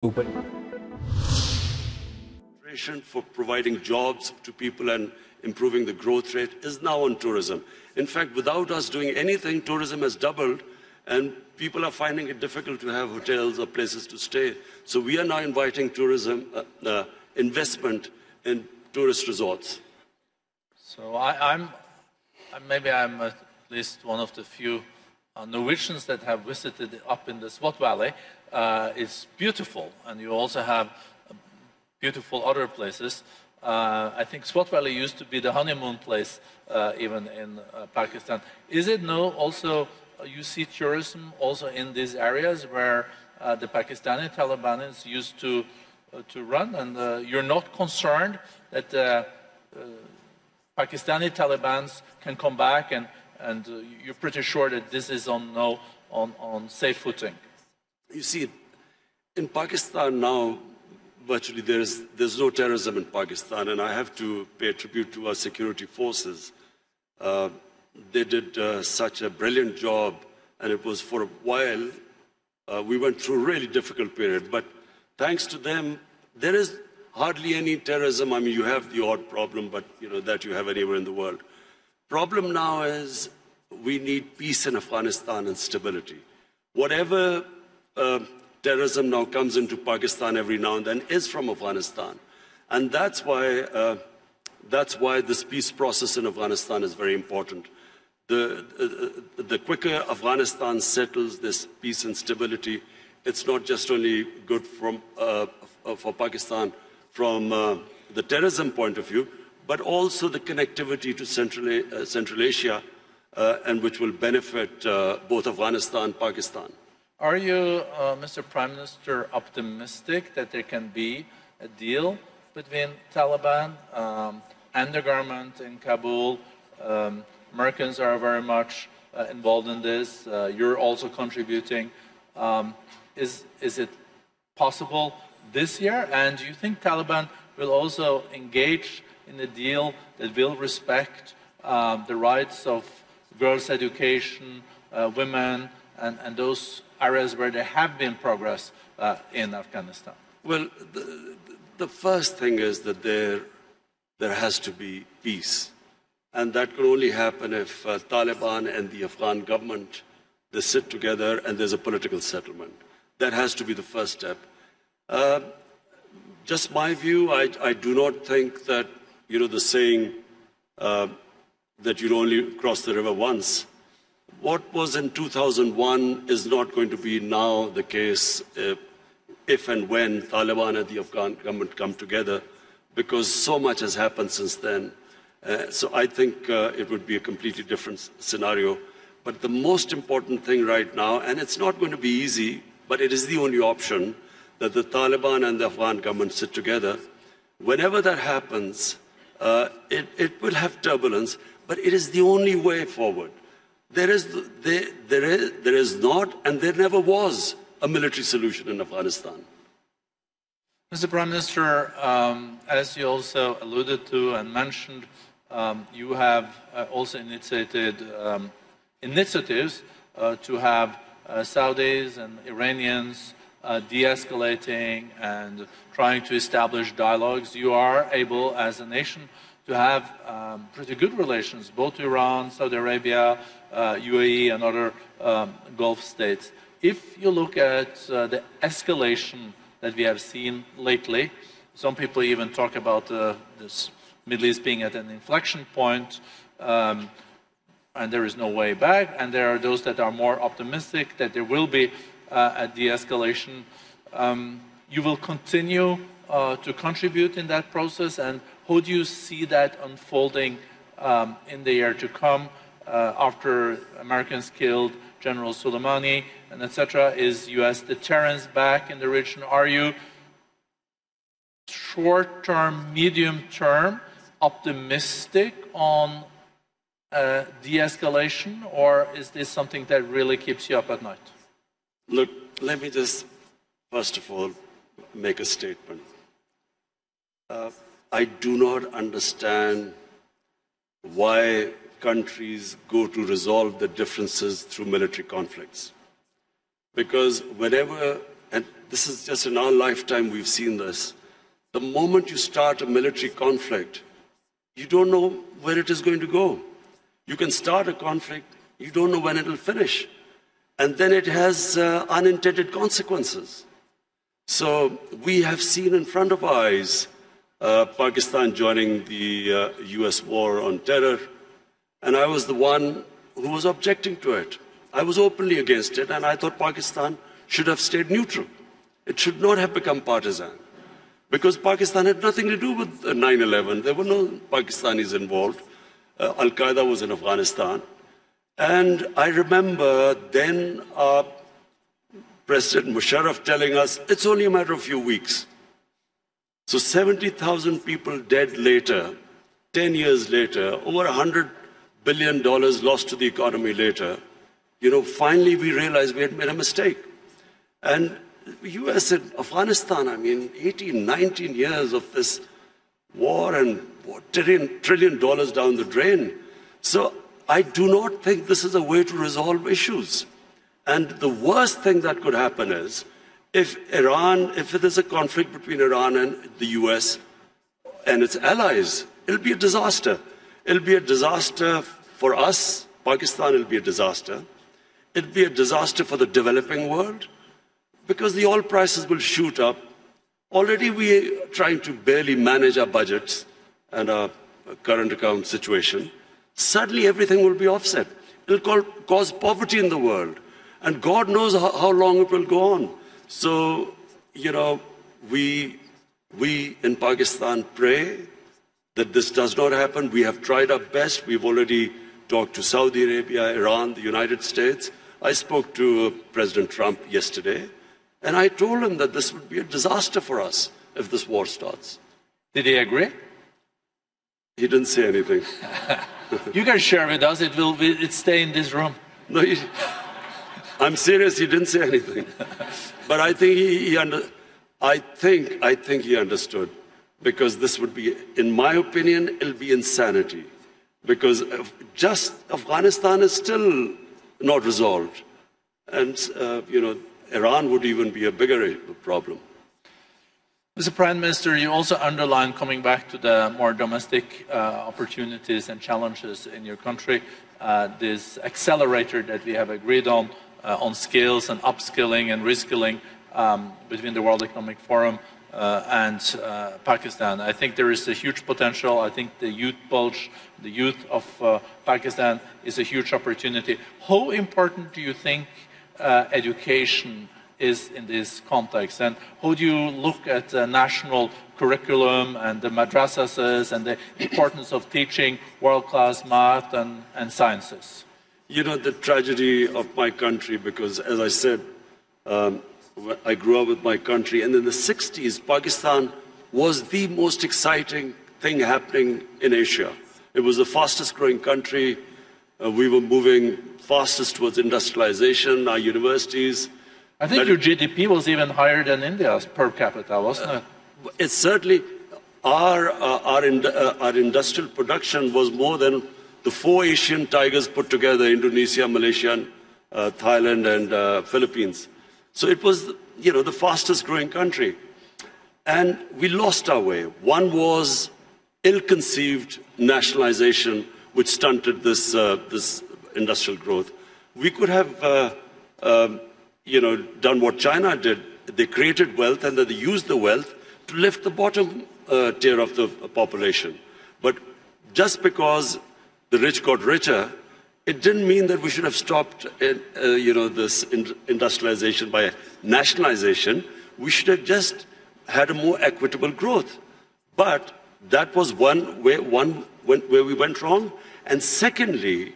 ऊपर for providing jobs to people and improving the growth rate is now on tourism. In fact, without us doing anything, tourism has doubled and people are finding it difficult to have hotels or places to stay. So we are now inviting tourism investment in tourist resorts. So maybe I'm at least one of the few Norwegians that have visited up in the Swat Valley. It's beautiful, and you also have beautiful other places. I think Swat Valley used to be the honeymoon place even in Pakistan. Is it now also, you see tourism also in these areas where the Pakistani Talibanis used to run, and you're not concerned that Pakistani Talibans can come back, and you're pretty sure that this is on safe footing? You see, in Pakistan now, virtually there's no terrorism in Pakistan, and I have to pay tribute to our security forces. They did such a brilliant job, and it was for a while, we went through a really difficult period, but thanks to them, there is hardly any terrorism. I mean, you have the odd problem, but that you have anywhere in the world. Problem now is we need peace in Afghanistan and stability. Whatever terrorism now comes into Pakistan every now and then is from Afghanistan. And that's why this peace process in Afghanistan is very important. The quicker Afghanistan settles this peace and stability, it's not just only good for Pakistan from the terrorism point of view, but also the connectivity to Central Asia, and which will benefit both Afghanistan and Pakistan. Are you, Mr. Prime Minister, optimistic that there can be a deal between Taliban and the government in Kabul? Americans are very much involved in this. You're also contributing. Is it possible this year? And do you think Taliban will also engage in a deal that will respect the rights of girls' education, women, and those areas where there have been progress in Afghanistan? Well, the first thing is that there has to be peace. And that can only happen if Taliban and the Afghan government, they sit together and there's a political settlement. That has to be the first step. Just my view, I do not think that, the saying that you only cross the river once. What was in 2001 is not going to be now the case if and when Taliban and the Afghan government come together, because so much has happened since then. So I think it would be a completely different scenario. But the most important thing right now, and it's not going to be easy, but it is the only option, that the Taliban and the Afghan government sit together. Whenever that happens, it will have turbulence, but it is the only way forward. There is not, and there never was, a military solution in Afghanistan. Mr. Prime Minister, as you also alluded to and mentioned, you have also initiated initiatives to have Saudis and Iranians de-escalating and trying to establish dialogues. You are able, as a nation, to have pretty good relations, both Iran, Saudi Arabia, UAE, and other Gulf states. If you look at the escalation that we have seen lately, some people even talk about this Middle East being at an inflection point, and there is no way back, and there are those that are more optimistic that there will be a de-escalation. You will continue to contribute in that process, and how do you see that unfolding in the year to come after Americans killed General Soleimani and etc.? Is U.S. deterrence back in the region? Are you short-term, medium-term optimistic on de-escalation, or is this something that really keeps you up at night? Look, let me just, first of all, make a statement. I do not understand why countries go to resolve their differences through military conflicts. Because whenever and this is just in our lifetime we've seen this, the moment you start a military conflict, you don't know where it is going to go. You can start a conflict, you don't know when it will finish. And then it has unintended consequences. So we have seen in front of our eyes Pakistan joining the US war on terror. And I was the one who was objecting to it. I was openly against it, and I thought Pakistan should have stayed neutral. It should not have become partisan. Because Pakistan had nothing to do with 9/11. There were no Pakistanis involved. Al-Qaeda was in Afghanistan. And I remember then President Musharraf telling us, it's only a matter of a few weeks. So 70,000 people dead later, 10 years later, over $100 billion lost to the economy later, finally we realized we had made a mistake. And the US and Afghanistan, 18, 19 years of this war and $1 trillion down the drain. So I do not think this is a way to resolve issues. And the worst thing that could happen is if there's a conflict between Iran and the US and its allies, it'll be a disaster. It'll be a disaster for us, Pakistan, it'll be a disaster. It'll be a disaster for the developing world because the oil prices will shoot up. Already we're trying to barely manage our budgets and our current account situation. Suddenly everything will be offset. It'll cause poverty in the world. And God knows how long it will go on. So, we in Pakistan pray that this does not happen. We have tried our best. We've already talked to Saudi Arabia, Iran, the United States. I spoke to President Trump yesterday, and I told him that this would be a disaster for us if this war starts. Did he agree? He didn't say anything. You can share with us. It stay in this room. No, I'm serious. He didn't say anything. But I think I think he understood, because this would be, in my opinion, it'll be insanity. Because just Afghanistan is still not resolved, and Iran would even be a bigger problem. Mr. Prime Minister, you also underlined, coming back to the more domestic opportunities and challenges in your country, this accelerator that we have agreed on skills and upskilling and reskilling between the World Economic Forum and Pakistan. I think there is a huge potential. I think the youth bulge, the youth of Pakistan is a huge opportunity. How important do you think education is in this context, and how do you look at the national curriculum and the madrasas and the importance of teaching world-class math and sciences? The tragedy of my country, because as I said, I grew up with my country, and in the 60s, Pakistan was the most exciting thing happening in Asia. It was the fastest growing country. We were moving fastest towards industrialization, our universities. I think your GDP was even higher than India's per capita, wasn't it? It's certainly, our industrial production was more than the 4 Asian tigers put together: Indonesia, Malaysia, Thailand, and Philippines. So it was, the fastest growing country. And we lost our way. One was ill-conceived nationalization, which stunted this industrial growth. We could have done what China did. They created wealth, and then they used the wealth to lift the bottom tier of the population. But just because the rich got richer, it didn't mean that we should have stopped this industrialization by nationalization. We should have just had a more equitable growth. But that was one where we went wrong. And secondly,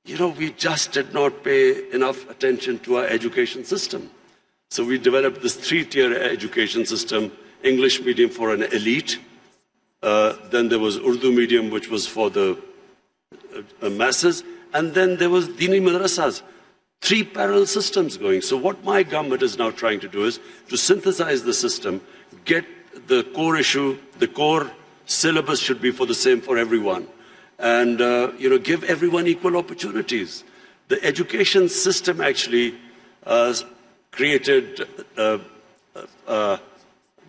we just did not pay enough attention to our education system. So we developed this 3-tier education system: English medium for an elite, then there was Urdu medium, which was for the masses, and then there was Dini madrasas. 3 parallel systems going. So what my government is now trying to do is to synthesize the system, get the core issue, the core syllabus should be the same for everyone, and give everyone equal opportunities. The education system actually created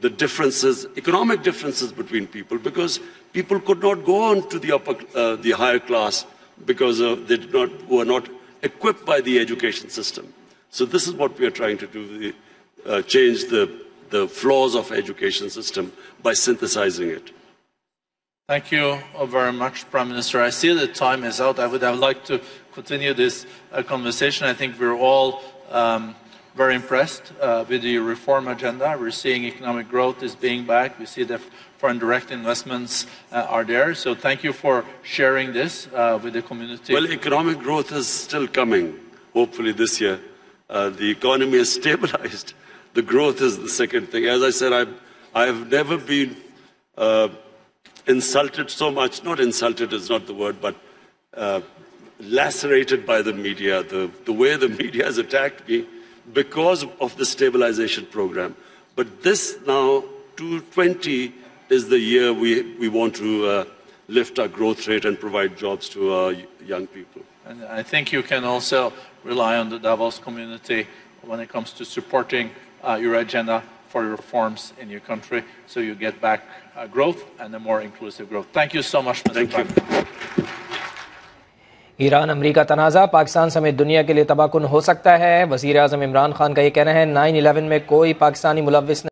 the differences, economic differences between people, because people could not go on to the higher class because were not equipped by the education system. So this is what we are trying to do, change the flaws of education system by synthesizing it. Thank you very much, Prime Minister. I see that time is out. I would have liked to continue this conversation. I think we're all very impressed with the reform agenda. We're seeing economic growth is being back. We see that foreign direct investments are there. So thank you for sharing this with the community. Well, economic growth is still coming, hopefully this year. The economy is stabilized. The growth is the second thing. As I said, I have never been insulted so much. Not insulted is not the word, but lacerated by the media. The way the media has attacked me because of the stabilization program. But this now, 2020, is the year we want to lift our growth rate and provide jobs to our young people. And I think you can also rely on the Davos community when it comes to supporting your agenda for reforms in your country, so you get back growth and a more inclusive growth. Thank you so much, Mr. Prime Minister. Iran America तनाज़ा पाकिस्तान समेत दुनिया के लिए तबाहकुन हो सकता है। वज़ीर आज़म इमरान खान का ये कहना है 9/11 में कोई पाकिस्तानी मुलव्विस